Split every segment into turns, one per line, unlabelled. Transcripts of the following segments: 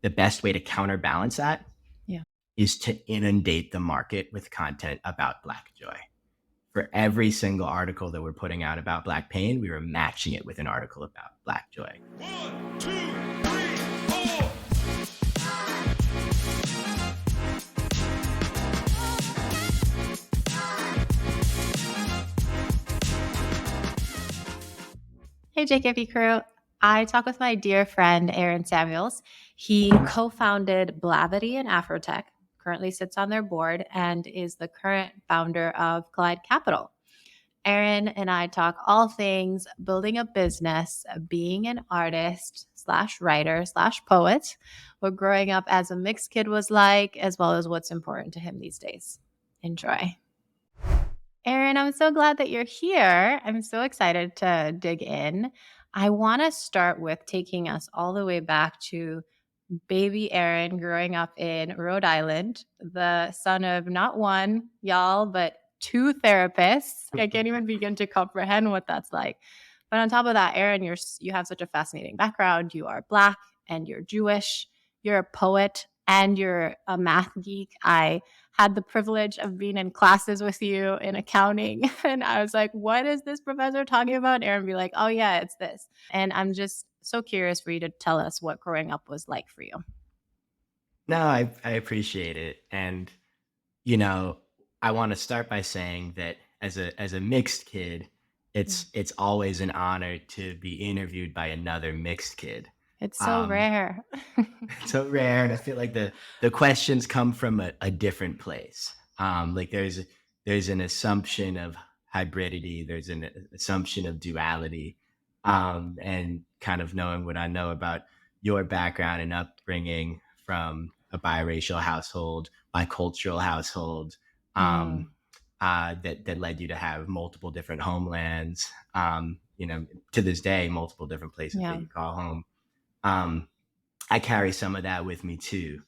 the best way to counterbalance that
Yeah.
is to inundate the market with content about Black joy. For every single article that we're putting out about Black pain, we were matching it with an article about Black joy.
1, 2, 3, 4.
Hey, JKP crew. I talk with my dear friend, Aaron Samuels. He co founded Blavity and Afrotech, currently sits on their board, and is the current founder of Collide Capital. Aaron and I talk all things building a business, being an artist slash writer slash poet, what growing up as a mixed kid was like, as well as what's important to him these days. Enjoy. Aaron, I'm so glad that you're here. I'm so excited to dig in. I want to start with taking us all the way back to baby Aaron growing up in Rhode Island, the son of not one, y'all, but two therapists. I can't even begin to comprehend what that's like. But on top of that, Aaron, you have such a fascinating background. You are Black and you're Jewish. You're a poet and you're a math geek. I had the privilege of being in classes with you in accounting. And I was like, what is this professor talking about? And Aaron be like, oh, yeah, it's this. And I'm just so curious for you to tell us what growing up was like for you.
No, I appreciate it. And, you know, I want to start by saying that as a mixed kid, it's always an honor to be interviewed by another mixed kid.
It's so
Um,
rare.
it's so rare, and I feel like the questions come from a different place. Like there's an assumption of hybridity, there's an assumption of duality, and kind of knowing what I know about your background and upbringing from a biracial household, bicultural household, um,
Mm,
that led you to have multiple different homelands. To this day, multiple different places that
yeah.
you call home. Um, I carry some of that with me too.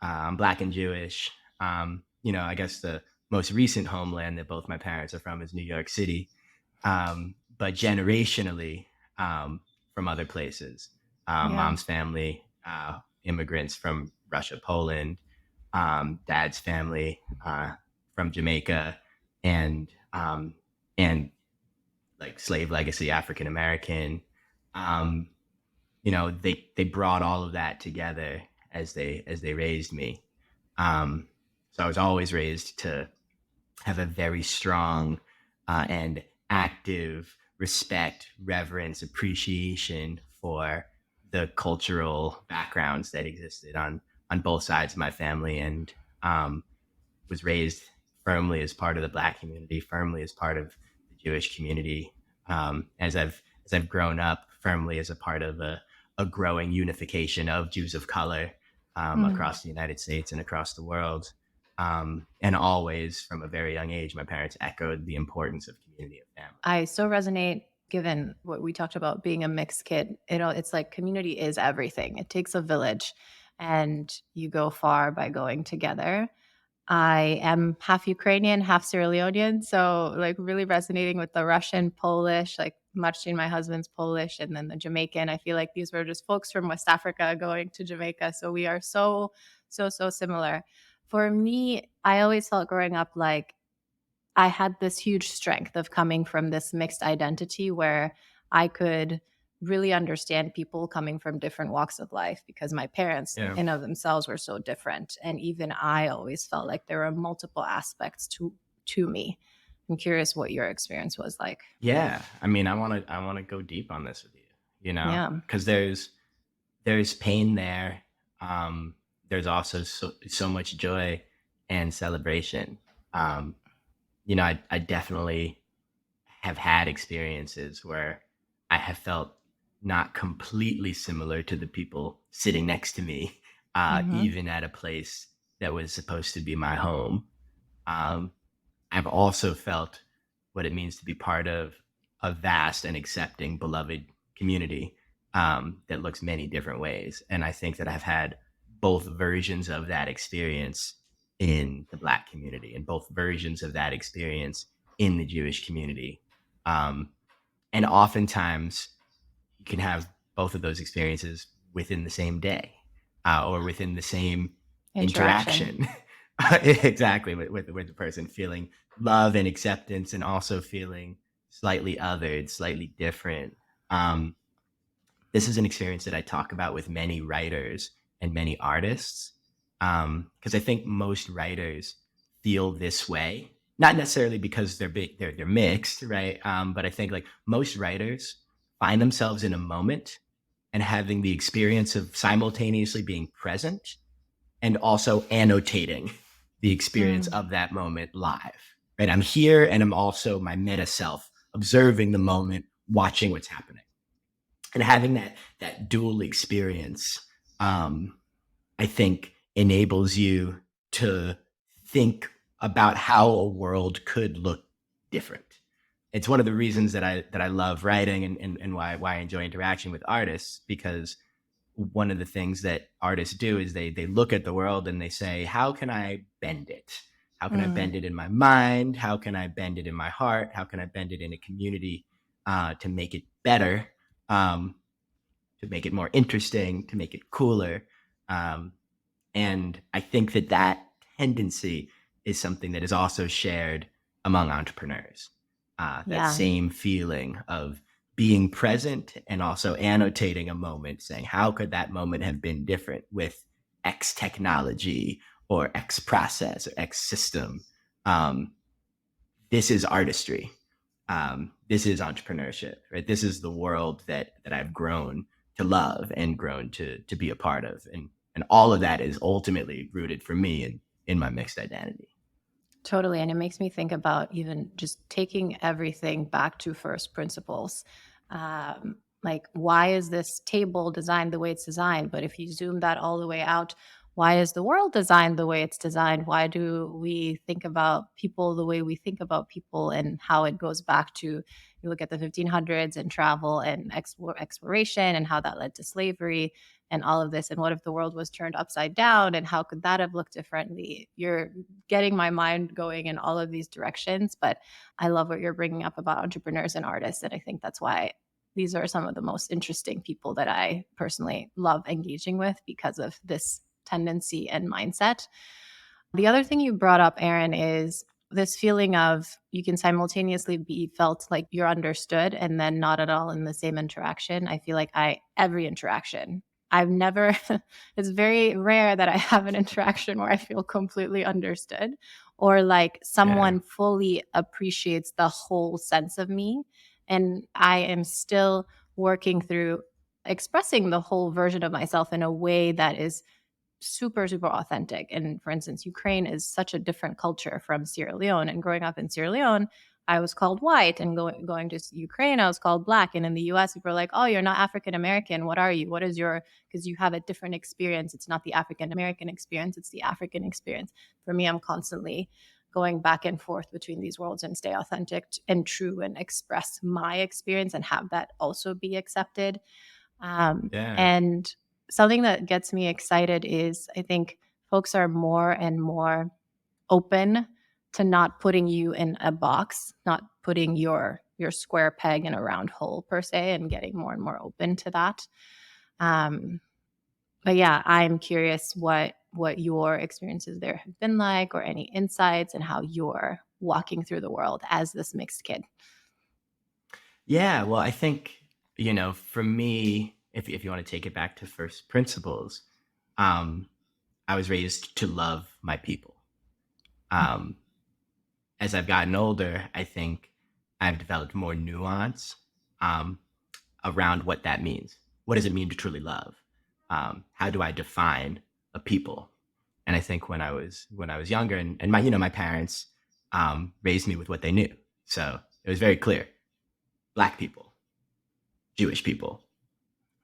I'm Black and Jewish. I guess the most recent homeland that both my parents are from is New York City, but generationally, from other places.
Yeah.
Mom's family, immigrants from Russia, Poland. Dad's family, from Jamaica, and and like slave legacy African American. Um, they brought all of that together as they raised me. So I was always raised to have a very strong, and active respect, reverence, appreciation for the cultural backgrounds that existed on both sides of my family, and was raised firmly as part of the Black community, firmly as part of the Jewish community. As I've grown up, firmly as a part of a growing unification of Jews of color,
Mm.
across the United States and across the world. And always, from a very young age, my parents echoed the importance of community and family.
I so resonate given what we talked about being a mixed kid. It's like community is everything. It takes a village and you go far by going together. I am half Ukrainian, half Sierra Leonean. So, like, really resonating with the Russian, Polish, like, matching my husband's Polish, and then the Jamaican. I feel like these were just folks from West Africa going to Jamaica. So, we are so, so, so similar. For me, I always felt growing up like I had this huge strength of coming from this mixed identity where I could really understand people coming from different walks of life because my parents
Yeah.
in of themselves were so different, and even I always felt like there were multiple aspects to me. I'm curious what your experience was like.
Yeah. I mean, I want to go deep on this with you,
Yeah.
because there's pain there. Um, there's also so much joy and celebration. Um, I definitely have had experiences where I have felt not completely similar to the people sitting next to me,
Mhm.
even at a place that was supposed to be my home. Um, I've also felt what it means to be part of a vast and accepting, beloved community, that looks many different ways. And I think that I've had both versions of that experience in the Black community and both versions of that experience in the Jewish community. Um, and oftentimes you can have both of those experiences within the same day. or within the same
Interaction.
interaction. Exactly, with the person feeling love and acceptance, and also feeling slightly othered, slightly different. Um, this is an experience that I talk about with many writers and many artists, because I think most writers feel this way, not necessarily because they're mixed, right? But I think like most writers find themselves in a moment and having the experience of simultaneously being present and also annotating the experience
Mm,
of that moment live. Right? I'm here and I'm also my meta self observing the moment, watching what's happening. And having that dual experience, um, I think enables you to think about how a world could look different. It's one of the reasons that I love writing, and why I enjoy interaction with artists, because one of the things that artists do is they look at the world and they say, how can I bend it? How can I
mm,
bend it in my mind? How can I bend it in my heart? How can I bend it in a community, to make it better, um, to make it more interesting, to make it cooler? Um, and I think that tendency is something that is also shared among entrepreneurs. That
yeah.
same feeling of being present and also annotating a moment, saying, how could that moment have been different with X technology or X process or X system? Um, this is artistry. This is entrepreneurship, right? This is the world that I've grown to love and grown to be a part of, and all of that is ultimately rooted for me in my mixed identity.
Totally. And it makes me think about even just taking everything back to first principles. Like, why is this table designed the way it's designed? But if you zoom that all the way out, why is the world designed the way it's designed? Why do we think about people the way we think about people, and how it goes back to, you look at the 1500s and travel and exploration and how that led to slavery and all of this. And what if the world was turned upside down, and how could that have looked differently? You're getting my mind going in all of these directions. But I love what you're bringing up about entrepreneurs and artists. And I think that's why these are some of the most interesting people that I personally love engaging with, because of this tendency and mindset. The other thing you brought up, Aaron, is this feeling of you can simultaneously be felt like you're understood and then not at all in the same interaction. I feel like every interaction, I've never, it's very rare that I have an interaction where I feel completely understood, or like
Yeah,
someone fully appreciates the whole sense of me. And I am still working through expressing the whole version of myself in a way that is super, super authentic. And for instance, Ukraine is such a different culture from Sierra Leone. And growing up in Sierra Leone, I was called white, and going to Ukraine, I was called black. And in the US, people are like, oh, you're not African American. What are you? What is your, because you have a different experience. It's not the African American experience, it's the African experience. For me, I'm constantly going back and forth between these worlds and stay authentic and true and express my experience and have that also be accepted.
yeah,
And something that gets me excited is I think folks are more and more open to not putting you in a box, not putting your square peg in a round hole per se, and getting more and more open to that. Um, but yeah, I'm curious what your experiences there have been like, or any insights, and how you're walking through the world as this mixed kid.
yeah. Well, I think, for me, if you want to take it back to first principles, um, I was raised to love my people. Um, as I've gotten older, I think I've developed more nuance, um, around what that means. What does it mean to truly love? How do I define a people? And I think when I was younger, and my parents, raised me with what they knew, so it was very clear: Black people, Jewish people,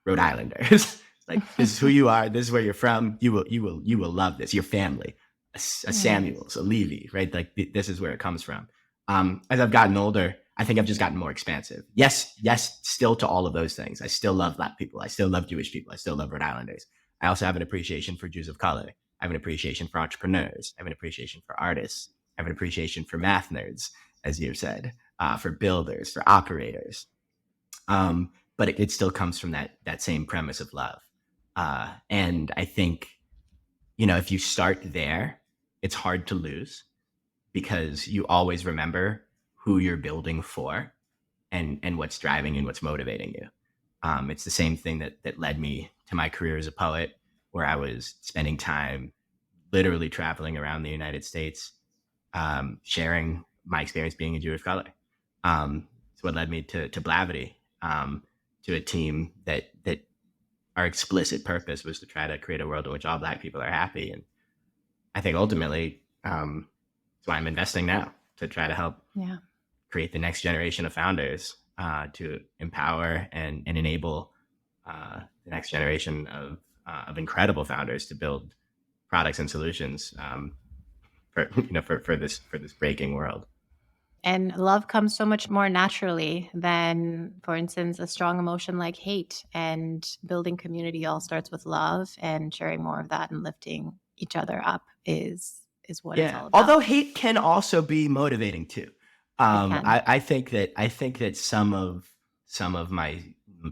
Rhode Islanders. Like, this is who you are. This is where you're from. You will love this. Your family, a
Mm,
Samuels, a Levy, right? Like, this is where it comes from. As I've gotten older, I think I've just gotten more expansive. Yes, yes, still to all of those things. I still love Black people. I still love Jewish people. I still love Rhode Islanders. I also have an appreciation for Jews of color. I have an appreciation for entrepreneurs. I have an appreciation for artists. I have an appreciation for math nerds, as you've said, for builders, for operators. But it still comes from that same premise of love. And I think, if you start there, it's hard to lose because you always remember who you're building for and what's driving and what's motivating you. It's the same thing that led me to my career as a poet, where I was spending time literally traveling around the United States, sharing my experience being a Jewish color. It's what led me to Blavity, to a team that our explicit purpose was to try to create a world in which all Black people are happy. And I think ultimately, that's why I'm investing now to try to help
Yeah.
create the next generation of founders, to empower and enable the next generation of incredible founders to build products and solutions, for this breaking world.
And love comes so much more naturally than, for instance, a strong emotion like hate. And building community all starts with love, and sharing more of that and lifting each other up is what it's
Yeah.
all about.
Although hate can also be motivating too.
It can.
I think that some of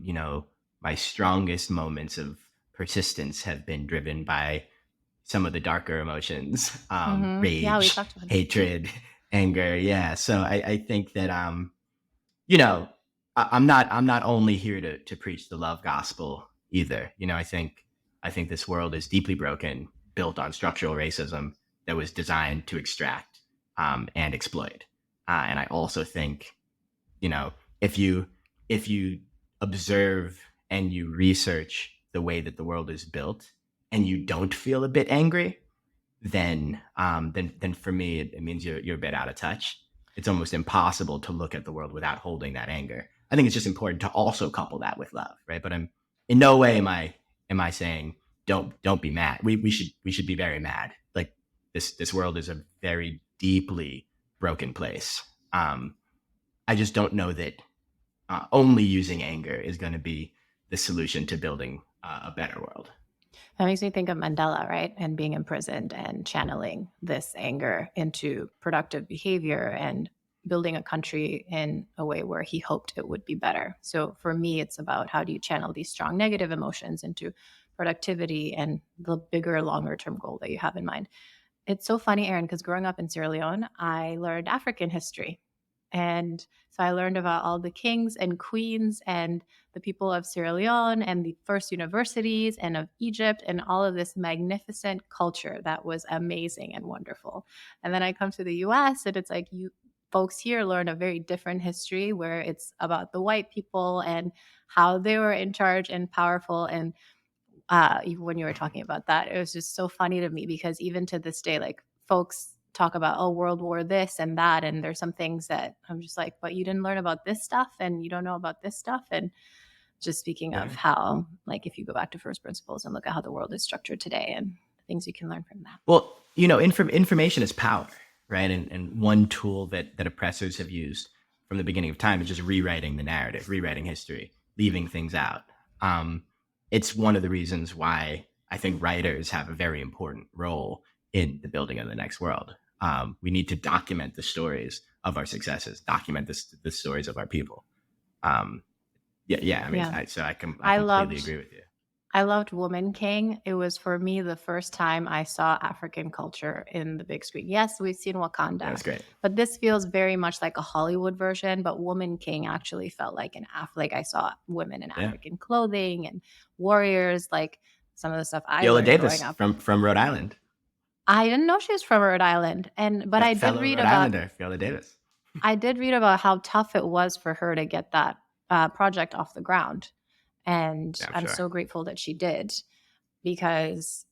you know my strongest moments of persistence have been driven by some of the darker emotions,
Yeah, we
rage,
talked about that.
hatred, anger. Yeah. So I think that, you know, I'm not only here to preach the love gospel either. I think this world is deeply broken, built on structural racism that was designed to extract, and exploit. And I also think, you know, if you observe and you research the way that the world is built, and you don't feel a bit angry, then for me it means you're a bit out of touch. It's almost impossible to look at the world without holding that anger. I think it's just important to also couple that with love, right? But I'm in no way am I saying don't be mad. We should be very mad. Like, this world is a very deeply broken place. I just don't know that, only using anger is going to be the solution to building, a better world.
That makes me think of Mandela, right? And being imprisoned and channeling this anger into productive behavior and building a country in a way where he hoped it would be better. So for me, it's about how do you channel these strong negative emotions into productivity and the bigger, longer term goal that you have in mind. It's so funny, Aaron, because growing up in Sierra Leone, I learned African history. And so I learned about all the kings and queens and the people of Sierra Leone and the first universities and of Egypt and all of this magnificent culture that was amazing and wonderful. And then I come to the US, and it's like you folks here learn a very different history where it's about the white people and how they were in charge and powerful. And even when you were talking about that, it was just so funny to me because even to this day, like folks talk about, oh, World War this and that. And there's some things that I'm just like, but you didn't learn about this stuff and you don't know about this stuff. And just speaking of
Right.
how, like, if you go back to first principles and look at how the world is structured today and the things you can learn from that.
Well, information is power, right? And one tool that oppressors have used from the beginning of time is just rewriting the narrative, rewriting history, leaving things out. Um, it's one of the reasons why I think writers have a very important role in the building of the next world. We need to document the stories of our successes, document the stories of our people. Um, yeah, yeah. I mean,
Yeah.
I
I
completely
loved
agree with you.
I loved Woman King. It was for me the first time I saw African culture in the big screen. Yes, we've seen
That
Wakanda,
was great.
but this feels very much like a Hollywood version. But Woman King actually felt like like I saw women in
Yeah,
African clothing and warriors, like some of the stuff I
Viola
learned growing
Davis
up.
from Rhode Island.
I didn't know she was from Rhode Island, and but
Yeah, fellow Rhode Islander, Viola Davis.
I did read about how tough it was for her to get that project off the ground, and
Yeah, I'm
I'm
sure.
so grateful that she did because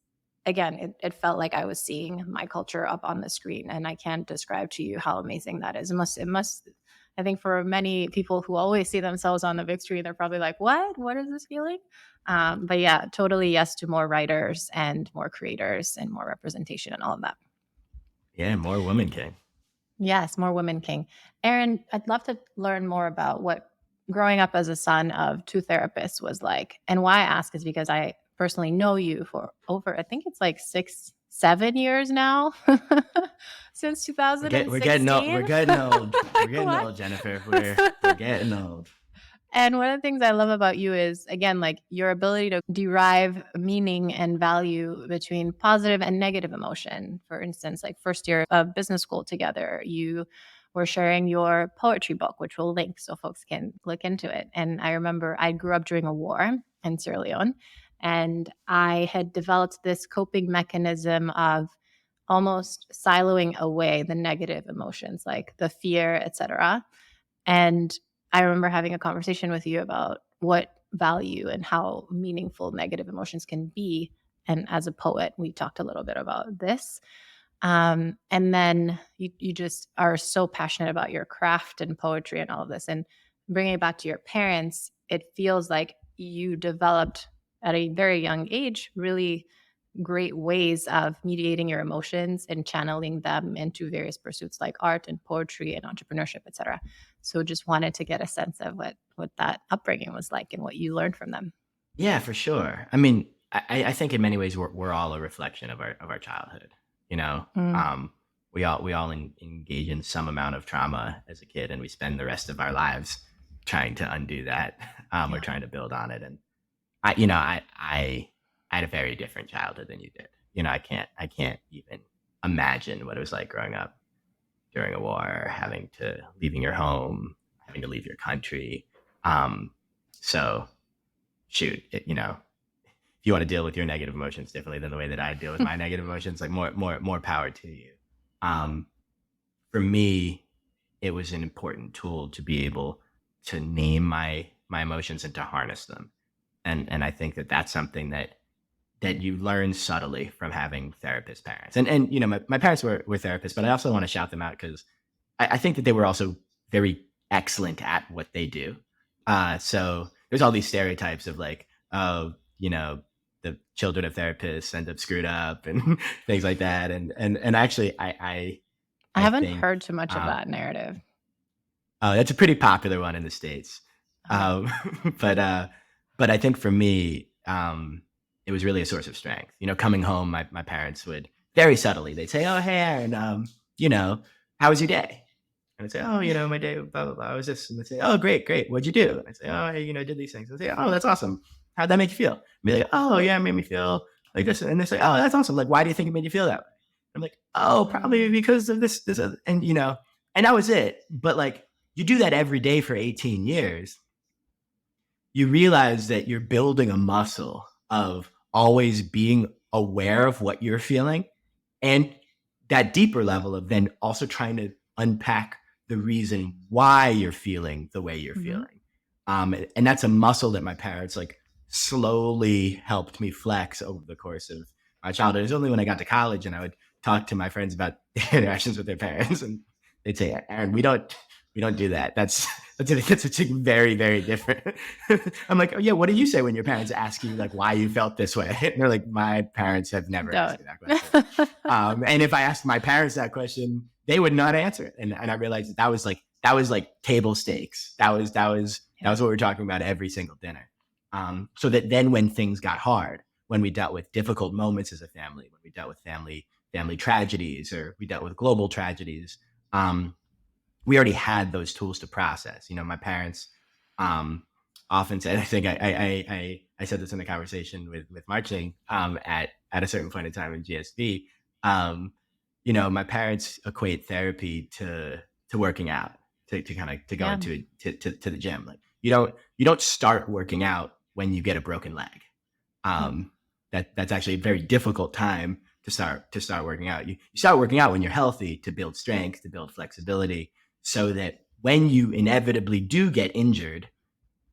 again it felt like I was seeing my culture up on the screen, and I can't describe to you how amazing that is. It must I think for many people who always see themselves on the big screen, they're probably like, what is this feeling? But yeah, totally yes to more writers and more creators and more representation and all of that.
Yeah, more woman king.
Yes, more women king. Aaron, I'd love to learn more about what growing up as a son of two therapists was like. And why I ask is because I personally know you for over, I think it's like 6, 7 years now, since
We're getting old.
2016.
We're getting old. We're
Like
getting
what?
old, Jennifer. We're getting old.
And one of the things I love about you is, again, like your ability to derive meaning and value between positive and negative emotion. For instance, like first year of business school together, you were sharing your poetry book, which we'll link so folks can look into it. And I remember I grew up during a war in Sierra Leone, and I had developed this coping mechanism of almost siloing away the negative emotions like the fear, etc. And I remember having a conversation with you about what value and how meaningful negative emotions can be. And as a poet, we talked a little bit about this. And then you just are so passionate about your craft and poetry and all of this. And bringing it back to your parents, it feels like you developed at a very young age really great ways of mediating your emotions and channeling them into various pursuits like art and poetry and entrepreneurship, etc. So just wanted to get a sense of what that upbringing was like and what you learned from them.
Yeah, for sure. I mean, I think in many ways we're all a reflection of our childhood. You know,
Mm,
we all engage in some amount of trauma as a kid, and we spend the rest of our lives trying to undo that, or
yeah.
trying to build on it. And I had a very different childhood than you did. You know, I can't even imagine what it was like growing up during a war, having to leaving your home, having to leave your country. Um, so shoot, if you want to deal with your negative emotions differently than the way that I deal with my negative emotions, like more power to you. Um, for me, it was an important tool to be able to name my emotions and to harness them. And I think that that's something that you learn subtly from having therapist parents. And my parents were therapists, but I also want to shout them out because I think that they were also very excellent at what they do. So there's all these stereotypes of like, oh, the children of therapists end up screwed up and things like that. And actually,
I
I
haven't
think
heard too much of that narrative.
that's a pretty popular one in the states.
Okay.
Um, but but I think for me, it was really a source of strength. You know, coming home, my parents would very subtly they'd say, "Oh, hey, Aaron, you know, how was your day?" And I'd say, "Oh, my day, blah blah blah. I was this," and they'd say, "Oh, great, great. What'd you do?" And I'd say, "Oh, hey, I did these things." And I'd say, "Oh, that's awesome. How'd that make you feel?" And be like, "Oh, yeah, it made me feel like this." And they say, "Oh, that's awesome. Like, why do you think it made you feel that way?" I'm like, "Oh, probably
Mm,
because of this, and and that was it." But like, you do that every day for 18 years, you realize that you're building a muscle of always being aware of what you're feeling and that deeper level of then also trying to unpack the reason why you're feeling the way you're
mhm.
feeling. And that's a muscle that my parents like slowly helped me flex over the course of my childhood. It was only when I got to college and I would talk to my friends about their interactions with their parents, and they'd say, "Aaron, we don't do that. That's very very different." I'm like, "Oh yeah, what do you say when your parents ask you like why you felt this way?" And they're like, "My parents have never asked
Don't.
me that question." And if I asked my parents that question, they would not answer it. And I realized that was like table stakes. That
Yeah.
was what we were talking about every single dinner. So that then when things got hard, when we dealt with difficult moments as a family, when we dealt with family tragedies, or we dealt with global tragedies, um, we already had those tools to process. My parents um, often said, I think I said this in a conversation with marching at a certain point in time in GSV. Um, my parents equate therapy to working out, to kind of to go
Yeah.
into to the gym. Like you don't start working out when you get a broken leg.
Mm.
um, that's actually a very difficult time to start working out. You start working out when you're healthy to build strength, to build flexibility, so that when you inevitably do get injured,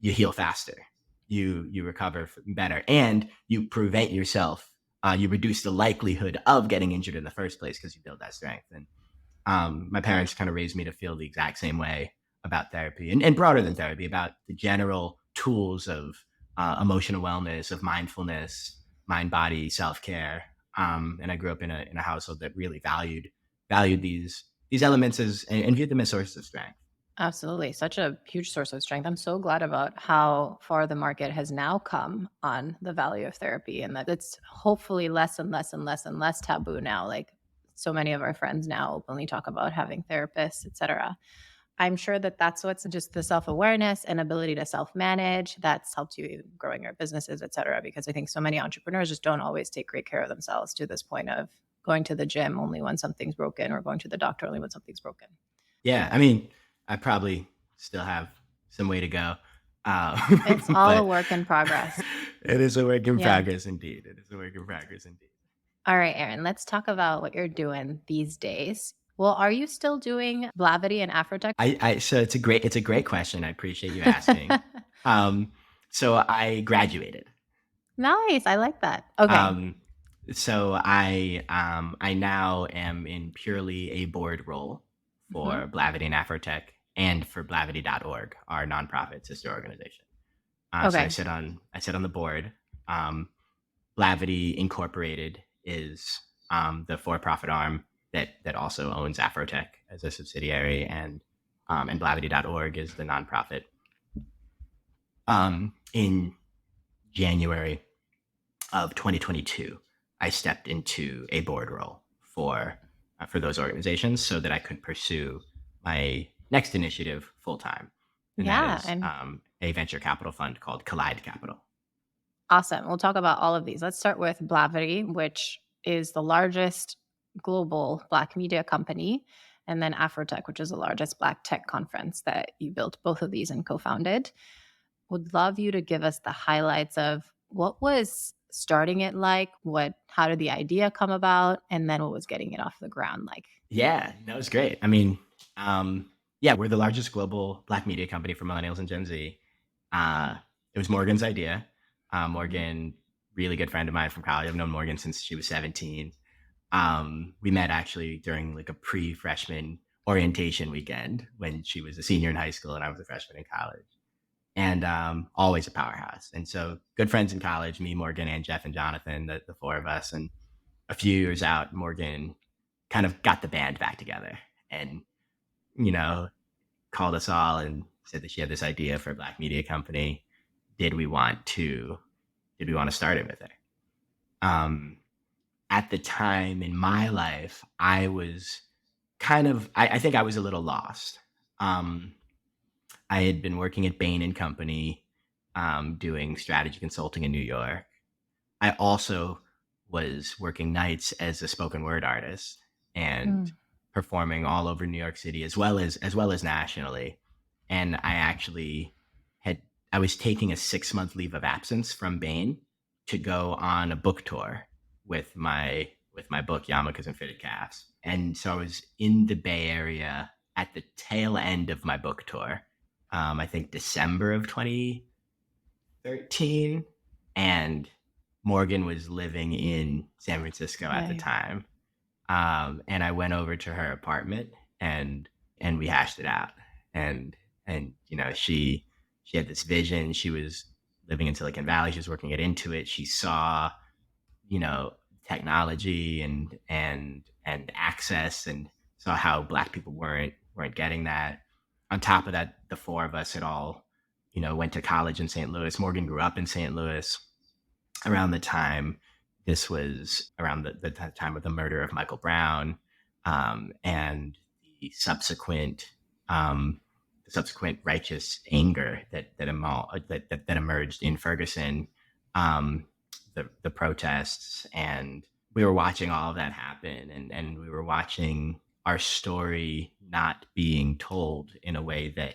you heal faster, you recover better, and you prevent yourself. You reduce the likelihood of getting injured in the first place because you build that strength. And my parents kind of raised me to feel the exact same way about therapy, and broader than therapy, about the general tools of emotional wellness, of mindfulness, mind body self care. And I grew up in a household that really valued these elements and viewed them as sources of strength.
Absolutely. Such a huge source of strength. I'm so glad about how far the market has now come on the value of therapy and that it's hopefully less and less and less and less taboo now. Like so many of our friends now openly talk about having therapists, etc. I'm sure that that's what's just the self-awareness and ability to self-manage that's helped you growing your businesses, et cetera. Because I think so many entrepreneurs just don't always take great care of themselves to this point of going to the gym only when something's broken or going to the doctor only when something's broken.
Yeah, I mean, I probably still have some way to go,
It's all a
but
work in progress.
it is a work in
Yeah.
progress indeed. It is a work in progress indeed.
All right, Aaron, let's talk about what you're doing these days. Well, are you still doing Blavity and Afrotech?
So it's a great question. I appreciate you asking. Um, so I graduated.
Nice. I like that. Okay.
Um, I now am in purely a board role
Mhm.
for Blavity and Afrotech and for Blavity.org, our nonprofit sister organization. So
Okay.
I sit on the board. Um, Blavity Incorporated is the for-profit arm that also owns Afrotech as a subsidiary, and Blavity.org is the nonprofit. In January of 2022, I stepped into a board role for those organizations so that I could pursue my next initiative full time, and that
Yeah.
is
And
a venture capital fund called Collide Capital.
awesome. We'll talk about all of these. Let's start with Blavity, which is the largest global Black media company, and then Afrotech, which is the largest Black tech conference that you built both of these and co founded. Would love you to give us the highlights of what was starting it like, how did the idea come about, and then what was getting it off the ground like.
Yeah, that was great. I mean, yeah, we're the largest global Black media company for millennials and Gen Z. It was Morgan's idea.
Mhm.
Morgan, really good friend of mine from college. I've known Morgan since she was 17. We met actually during like a pre-freshman orientation weekend when she was a senior in high school and I was a freshman in college. And always a powerhouse. And so good friends in college, me, Morgan, and Jeff and Jonathan, the four of us. And a few years out, Morgan kind of got the band back together and, you know, called us all and said that she had this idea for a Black media company. Did we want to did we want to start it with her? Um, at the time in my life, I was I think I was a little lost. Um, I had been working at Bain and Company, doing strategy consulting in New York. I also was working nights as a spoken word artist and
Mm.
performing all over New York City as well as nationally. And had I was taking a 6 month leave of absence from Bain to go on a book tour with my book Yarmulkes and Fitted Calves. And so I was in the Bay Area at the tail end of my book tour. I think December of 2013, and Morgan was living in San Francisco at the
Nice.
time. And I went over to her apartment and we hashed it out. And she had this vision. She was living in Silicon Valley. She was working at Intuit. She saw, you know, technology and access, and saw how Black people weren't getting that. On top of that, the four of us had all, went to college in St. Louis. Morgan grew up in St. Louis around the time. This was around the time of the murder of Michael Brown, and the subsequent um, righteous anger that emerged in Ferguson, um, the protests, and we were watching all of that happen, and we were watching our story not being told in a way that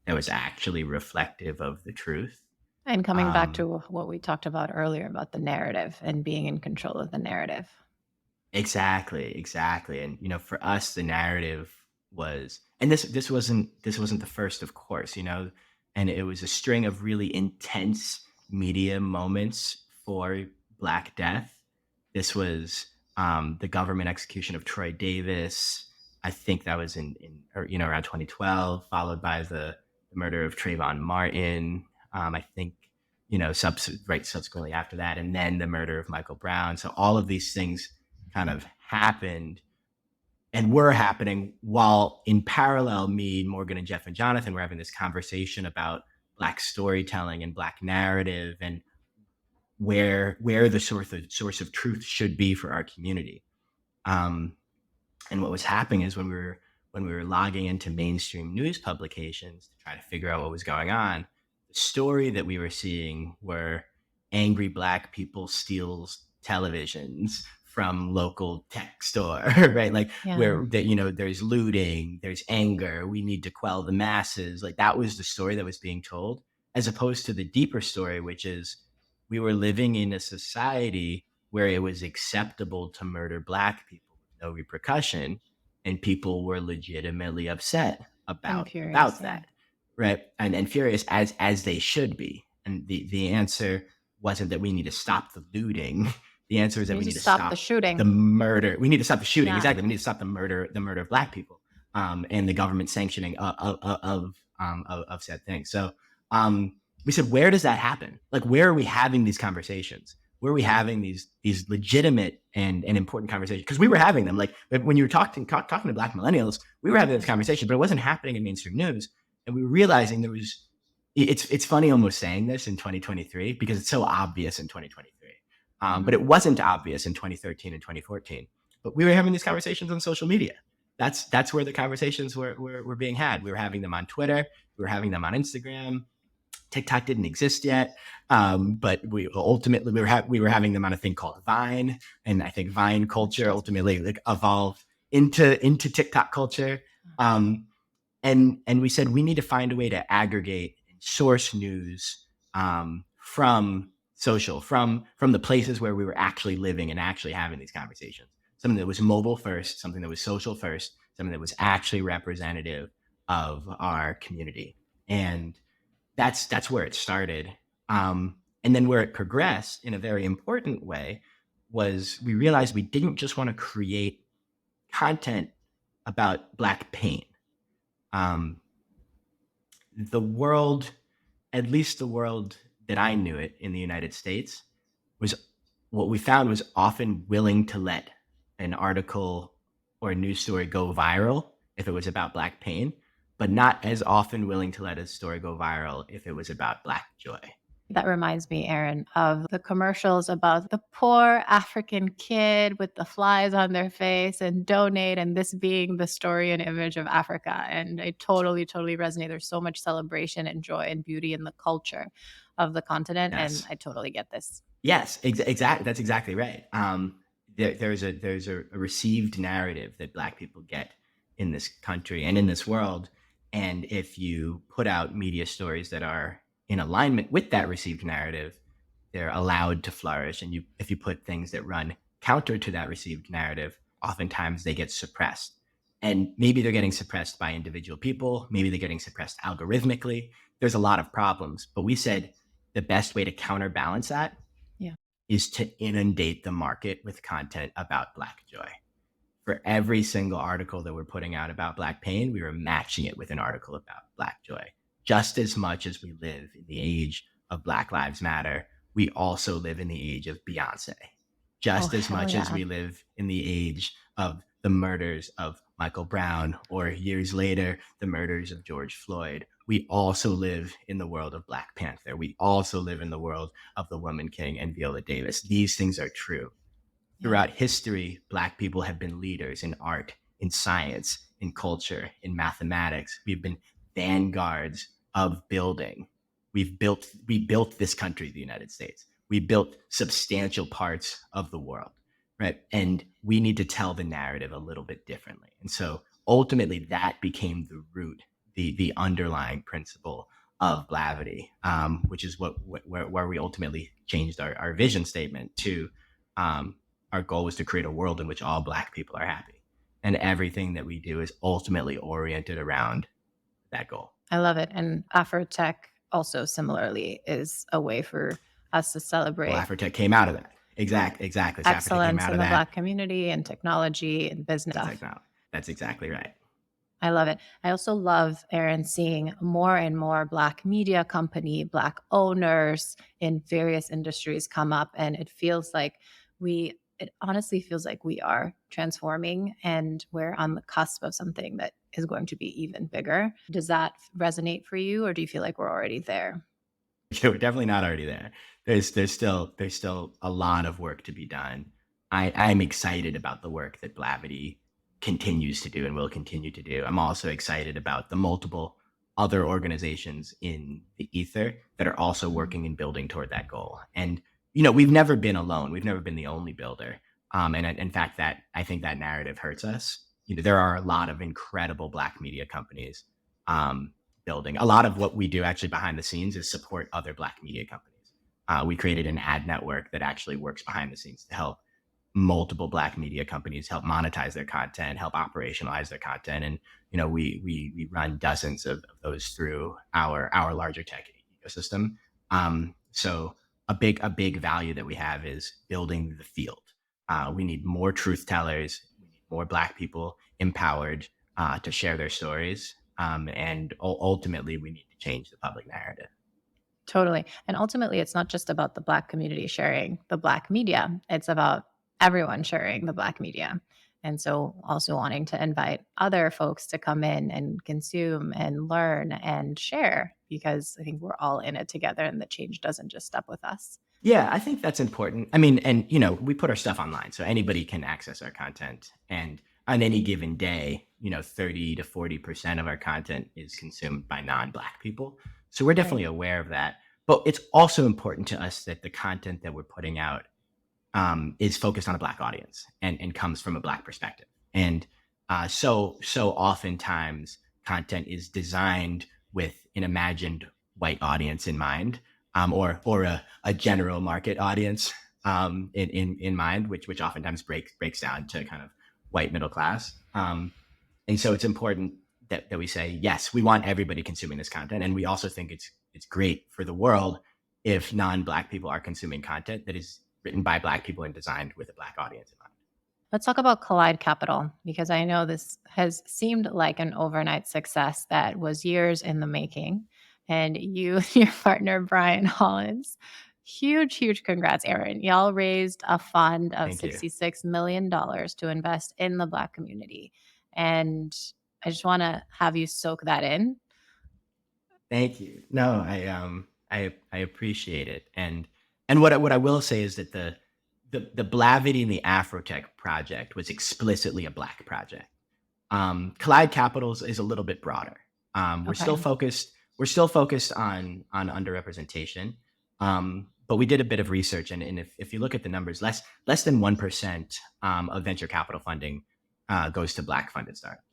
was actually reflective of the truth.
And coming back
Um,
to what we talked about earlier about the narrative and being in control of the narrative.
Exactly, exactly. And for us, the narrative was, and this wasn't the first, of course, and it was a string of really intense media moments for Black Death. This was the government execution of Troy Davis. I think that was around 2012, followed by the murder of Trayvon Martin. I think right subsequently after that, and then the murder of Michael Brown. So all of these things kind of happened and were happening while in parallel, me, Morgan, and Jeff and Jonathan were having this conversation about Black storytelling and Black narrative, and where the source of truth should be for our community. Um, and what was happening is when when we were logging into mainstream news publications to try to figure out what was going on, the story that we were seeing were angry black people steals televisions from local tech store, right? Like
Yeah.
where that, there's looting, there's anger, we need to quell the masses. Like that was the story that was being told, as opposed to the deeper story, which is we were living in a society where it was acceptable to murder black people with no repercussion, and people were legitimately upset
And
about
furious.
about
Yeah.
that, right? And furious, as they should be. And the answer wasn't that we need to stop the looting. The answer is
You
that
need
we
to
need to
stop the
stop the
shooting.
murder. We need to stop the shooting.
Yeah.
Exactly. We need to stop the murder of black people, and the government sanctioning of said things. So we said, where does that happen? Like, where are we having these conversations? Where are we having these legitimate and important conversations? Because we were having them. Like when you were talking to Black millennials, we were having this conversation, but it wasn't happening in mainstream news, and we were realizing there was. It's funny almost saying this in 2023 because it's so obvious in 2023, but
Mhm.
it wasn't obvious in 2013 and 2014. But we were having these conversations on social media. That's where the conversations were being had. We were having them on Twitter. We were having them on Instagram. TikTok didn't exist yet, but we ultimately we were having them on a thing called Vine, and I think Vine
Which
culture
doesn't
ultimately
exist.
like evolved into TikTok culture. Um, and we said we need to find a way to aggregate and source news from social, from the places where we were actually living and actually having these conversations. Something that was mobile first, something that was social first, something that was actually representative of our community. And that's where it started. And then where it progressed in a very important way was we realized we didn't just want to create content about black pain. Um, the world, at least the world that I knew it in the United States, was what we found was often willing to let an article or a news story go viral if it was about black pain, but not as often willing to let a story go viral if it was about black joy.
That reminds me, Aaron, of the commercials about the poor African kid with the flies on their face and donate, and this being the story and image of Africa. And I totally, totally resonate. There's so much celebration and joy and beauty in the culture of the continent. And
Yes.
I totally get this.
Yes, exactly. That's exactly right. There's a received narrative that Black people get in this country and in this world, and if you put out media stories that are in alignment with that received narrative, they're allowed to flourish. And if you put things that run counter to that received narrative, oftentimes they get suppressed. And maybe they're getting suppressed by individual people. Maybe they're getting suppressed algorithmically. There's a lot of problems, but we said the best way to counterbalance that
Yeah.
is to inundate the market with content about Black joy. For every single article that we're putting out about Black pain, we were matching it with an article about Black joy. Just as much as we live in the age of Black Lives Matter, we also live in the age of Beyonce.
Oh,
Just as
hell
much as
yeah.
we live in the age of the murders of Michael Brown, or years later, the murders of George Floyd, we also live in the world of Black Panther. We also live in the world of the Woman King and Viola Davis. These things are true.
Yeah.
Throughout history, Black people have been leaders in art, in science, in culture, in mathematics. We've been vanguards of building. We built this country, the United States. We built substantial parts of the world, right? And we need to tell the narrative a little bit differently. And so ultimately, that became the root, the underlying principle of Blavity, which is where we ultimately changed our vision statement to our goal was to create a world in which all Black people are happy. And everything that we do is ultimately oriented around that goal.
I love it. And Afrotech also similarly is a way for us to
Well,
celebrate
Afrotech came out of that. Exactly. So Afrotech came
excellence
out
in
of
the
that.
Black community and technology and business stuff.
Technology. That's exactly right.
I love it. I also love, Aaron, seeing more and more Black media company, Black owners in various industries come up. And it honestly feels like we are transforming and we're on the cusp of something that is going to be even bigger. Does that resonate for you, or do you feel like we're already there?
We're definitely not already there. There's still a lot of work to be done. I'm excited about the work that Blavity continues to do and will continue to do. I'm also excited about the multiple other organizations in the ether that are also working and building toward that goal. And we've never been alone. We've never been the only builder. And in fact, that I think that narrative hurts us. There are a lot of incredible Black media companies um, building. A lot of what we do actually behind the scenes is support other Black media companies. We created an ad network that actually works behind the scenes to help multiple Black media companies help monetize their content, help operationalize their content, and we run dozens of those through our larger tech ecosystem. So a big value that we have is building the field. We need more truth tellers. We need more Black people empowered to share their stories, and ultimately, we need to change the public narrative.
Totally. And ultimately, it's not just about the Black community sharing the Black media, it's about everyone sharing the Black media. And so, also wanting to invite other folks to come in and consume and learn and share, because I think we're all in it together and the change doesn't just stop with us.
Yeah, I think that's important. I mean, and we put our stuff online, so anybody can access our content. And on any given day, 30 to 40% of our content is consumed by non-Black people. So we're
Right.
definitely aware of that. But it's also important to us that the content that we're putting out is focused on a Black audience and comes from a Black perspective. And so oftentimes content is designed with an imagined white audience in mind, or a general market audience in mind, which oftentimes breaks down to kind of white middle class. And so it's important that we say, yes, we want everybody consuming this content, and we also think it's great for the world if non-Black people are consuming content that is written by Black people and designed with a Black audience in mind.
Let's talk about Collide Capital, because I know this has seemed like an overnight success that was years in the making. And you, your partner, Brian Hollins, huge congrats, Aaron. Y'all raised a fund of
Thank you.
$66 million to invest in the Black community. And I just want to have you soak that in.
Thank you. No, I appreciate it. And what I will say is that the Blavity and the Afrotech project was explicitly a Black project. Collide Capitals is a little bit broader. We're still
Okay.
focused. We're still focused on underrepresentation, but we did a bit of research, and if you look at the numbers, less than 1% of venture capital funding goes to Black funded startups.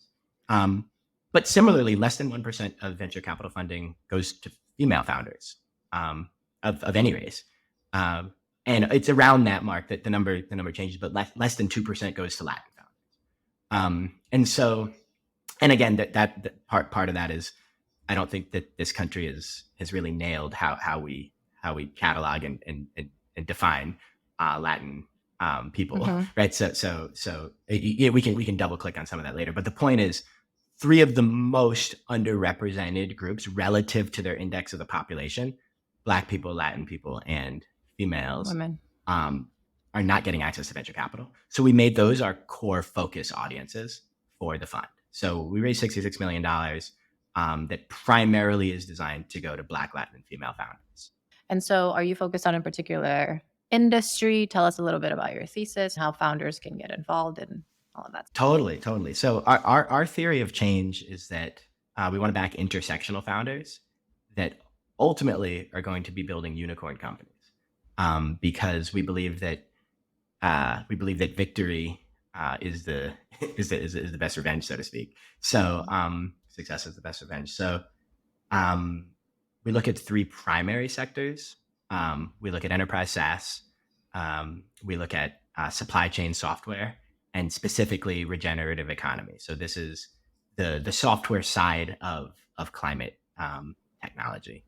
Um, but similarly, less than 1% of venture capital funding goes to female founders of any race. And it's around that mark that the number changes, but less than 2% goes to Latin founders. And so, and again, that part of that is, I don't think that this country has really nailed how we catalog and define Latin people,
Mm-hmm.
right? So yeah, we can double click on some of that later. But the point is, three of the most underrepresented groups relative to their index of the population, Black people, Latin people, and females,
Women.
um, are not getting access to venture capital. So we made those our core focus audiences for the fund. So we raised $66 million that primarily is designed to go to Black, Latin, and female founders.
And so, are you focused on a particular industry? Tell us a little bit about your thesis, how founders can get involved in all of that.
Totally. So our theory of change is that we want to back intersectional founders that ultimately are going to be building unicorn companies, because we believe that victory is the is the best revenge, so to speak. So success is the best revenge. So um, we look at three primary sectors. We look at enterprise SaaS. We look at supply chain software, and specifically regenerative economy. So this is the software side of climate technology,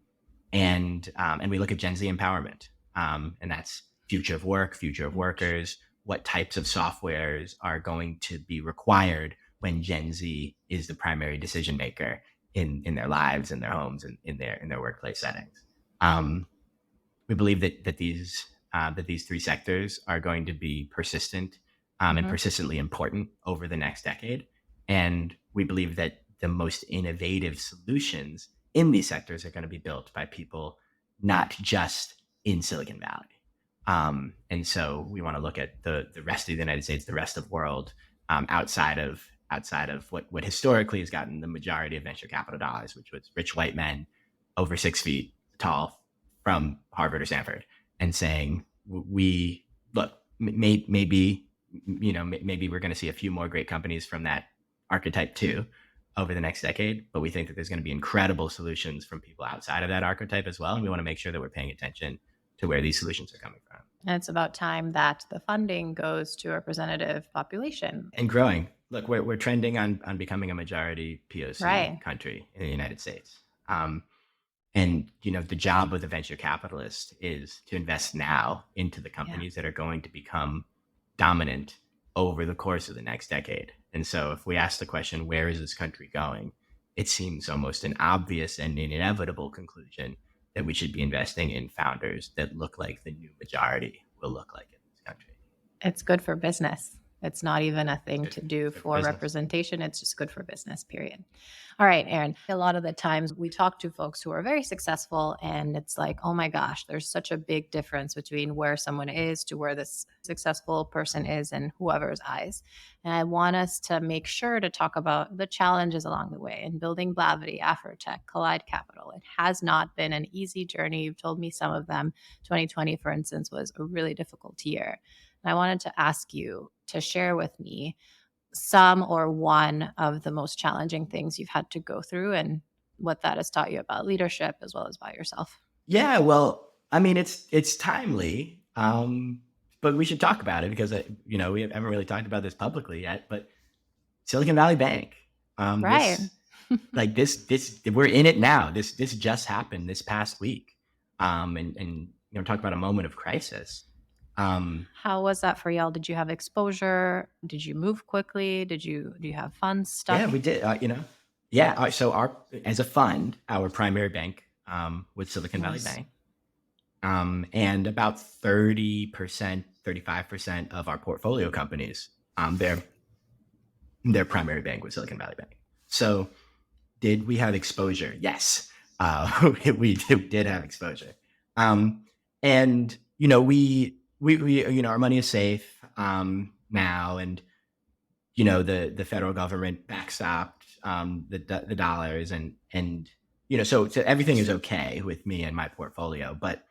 and we look at Gen Z empowerment, and that's future of work, future of workers. What types of softwares are going to be required when Gen Z is the primary decision maker in their lives, in their homes, and in their workplace settings. Um, we believe that these three sectors are going to be persistent, and
Mhm.
persistently important over the next decade. And we believe that the most innovative solutions in these sectors are going to be built by people not just in Silicon Valley. And so we want to look at the rest of the United States, the rest of the world, outside of what historically has gotten the majority of venture capital dollars, which was rich white men over 6 feet tall from Harvard or Stanford, and saying we look maybe maybe we're going to see a few more great companies from that archetype too over the next decade, but we think that there's going to be incredible solutions from people outside of that archetype as well, and we want to make sure that we're paying attention to where these solutions are coming from.
And it's about time that the funding goes to a representative population.
And growing. Look, we're trending on becoming a majority POC
Right.
country in the United States. And the job of the venture capitalist is to invest now into the companies that are going to become dominant over the course of the next decade. And so if we ask the question, where is this country going? It seems almost an obvious and an inevitable conclusion that we should be investing in founders that look like the new majority will look like in this country.
It's good for business. It's not even a thing to do for
business.
representation. It's just good for business, period. All right, Aaron. A lot of the times we talk to folks who are very successful, and it's like, oh my gosh, there's such a big difference between where someone is to where this successful person is in whoever's eyes. And I want us to make sure to talk about the challenges along the way in building Blavity, Afrotech, Collide Capital. It has not been an easy journey. You've told me some of them. 2020, for instance, was a really difficult year. And I wanted to ask you to share with me some or one of the most challenging things you've had to go through and what that has taught you about leadership as well as about yourself.
Yeah, well, I mean, it's timely, but we should talk about it because we haven't really talked about this publicly yet. But Silicon Valley Bank,
Right.
this we're in it now. This just happened this past week, and talk about a moment of crisis.
How was that for y'all? Did you have exposure? Did you move quickly? Do you have funds stuck?
Yeah, we did. So as a fund, our primary bank was Silicon Valley Bank, and about 30%, 35% of our portfolio companies, their primary bank was Silicon Valley Bank. So, did we have exposure? Yes, we did have exposure, and we our money is safe now, and the federal government backstopped the dollars, and so everything is okay with me and my portfolio. But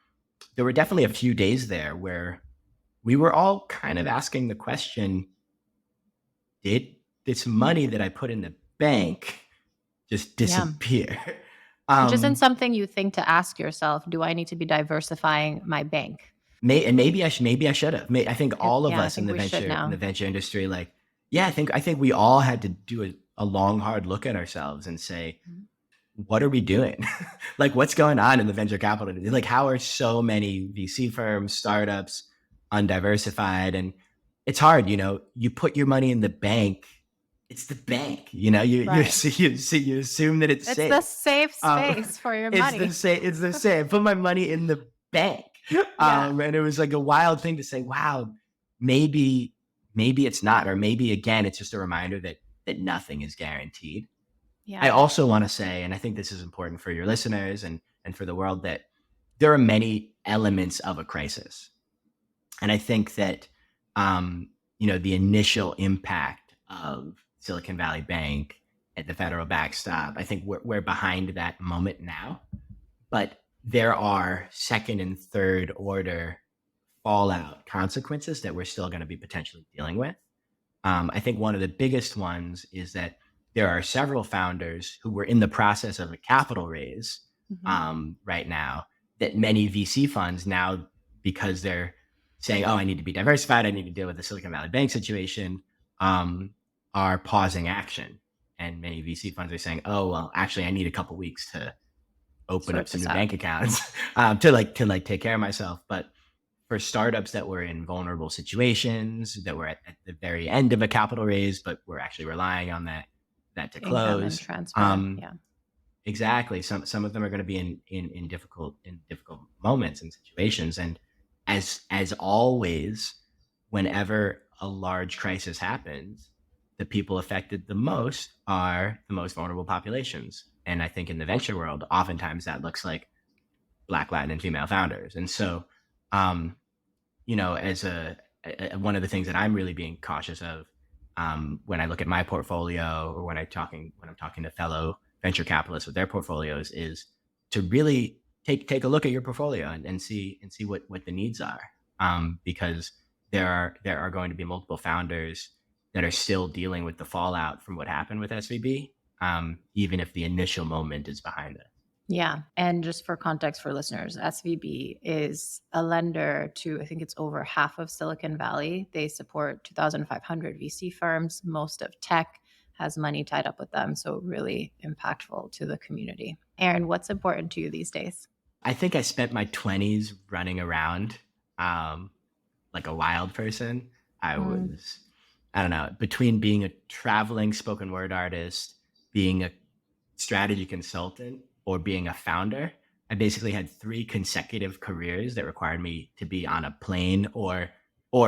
there were definitely a few days there where we were all kind of asking the question: did this money that I put in the bank just disappear?
Which isn't something you think to ask yourself. Do I need to be diversifying my bank?
Maybe I should have. I think all of us in the venture industry, I think we all had to do a long, hard look at ourselves and say, what are we doing? What's going on in the venture capital? How are so many VC firms, startups, undiversified? And it's hard, you put your money in the bank. It's the bank, you assume that it's safe.
It's the safe space for your money.
It's the same. Put my money in the bank. And it was like a wild thing to say, wow, maybe it's not, or maybe again, it's just a reminder that nothing is guaranteed. I also want to say, and I think this is important for your listeners and for the world, that there are many elements of a crisis. And I think that, the initial impact of Silicon Valley Bank at the federal backstop, I think we're behind that moment now, but there are second and third order fallout consequences that we're still going to be potentially dealing with. I think one of the biggest ones is that there are several founders who were in the process of a capital raise right now that many VC funds now, because they're saying, oh, I need to be diversified, I need to deal with the Silicon Valley Bank situation, are pausing action. And many VC funds are saying, oh, well, actually, I need a couple weeks to open up some new bank accounts to take care of myself. But for startups that were in vulnerable situations, that were at the very end of a capital raise, but we're actually relying on that to close. Exactly. Some of them are going to be in difficult moments and situations. And as always, whenever a large crisis happens, the people affected the most are the most vulnerable populations. And I think in the venture world, oftentimes that looks like Black, Latin, and female founders. And so, as one of the things that I'm really being cautious of when I look at my portfolio, or when I'm talking to fellow venture capitalists with their portfolios, is to really take a look at your portfolio and see what the needs are, because there are going to be multiple founders that are still dealing with the fallout from what happened with SVB, even if the initial moment is behind it.
Yeah. And just for context for listeners, SVB is a lender to, I think it's over half of Silicon Valley. They support 2,500 VC firms. Most of tech has money tied up with them. So really impactful to the community. Aaron, what's important to you these days?
I think I spent my 20s running around, um, like a wild person. I
Mm,
was, I don't know, between being a traveling spoken word artist, being a strategy consultant, or being a founder. I basically had three consecutive careers that required me to be on a plane or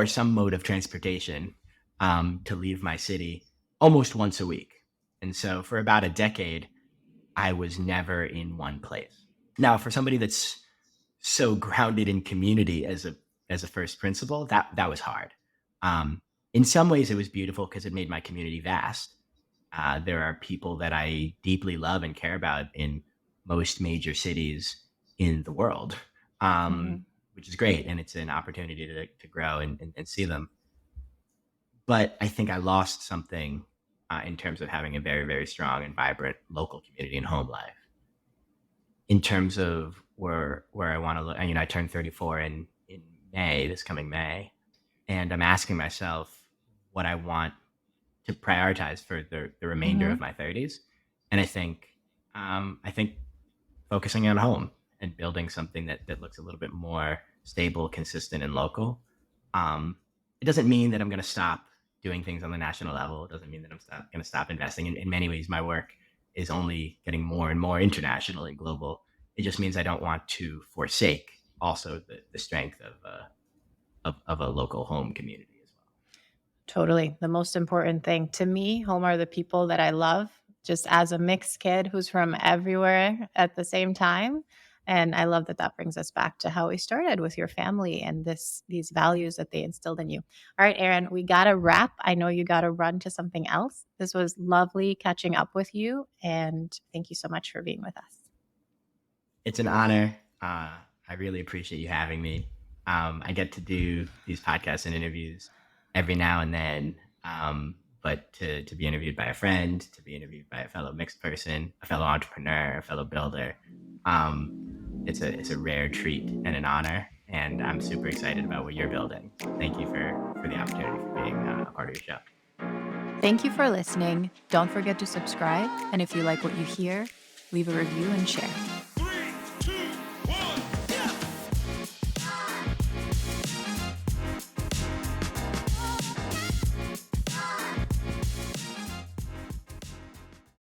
some mode of transportation, to leave my city almost once a week. And so for about a decade, I was never in one place. Now, for somebody that's so grounded in community as a first principle, that was hard. Um, in some ways, it was beautiful because it made my community vast. There are people that I deeply love and care about in most major cities in the world,
mhm.
which is great, and it's an opportunity to grow and see them. But I think I lost something, in terms of having a very strong and vibrant local community and home life. In terms of where I want to look, I turned 34 in May, this coming May, and I'm asking myself what I want to prioritize for the remainder of
Mhm.
my 30s. And I think focusing on home and building something that looks a little bit more stable, consistent, and local. It doesn't mean that I'm going to stop doing things on the national level. It doesn't mean that I'm going to stop investing. In many ways, my work is only getting more and more international and global. It just means I don't want to forsake also the strength of a local home community as well.
Totally. The most important thing to me, home are the people that I love, just as a mixed kid who's from everywhere at the same time. And I love that that brings us back to how we started with your family and these values that they instilled in you. All right, Aaron, we got to wrap. I know you got to run to something else. This was lovely catching up with you. And thank you so much for being with us.
It's an honor. I really appreciate you having me. I get to do these podcasts and interviews every now and then, but to be interviewed by a friend, to be interviewed by a fellow mixed person, a fellow entrepreneur, a fellow builder, um, it's a rare treat and an honor. And I'm super excited about what you're building. Thank you for the opportunity for being, a part of your show.
Thank you for listening. Don't forget to subscribe. And if you like what you hear, leave a review and share.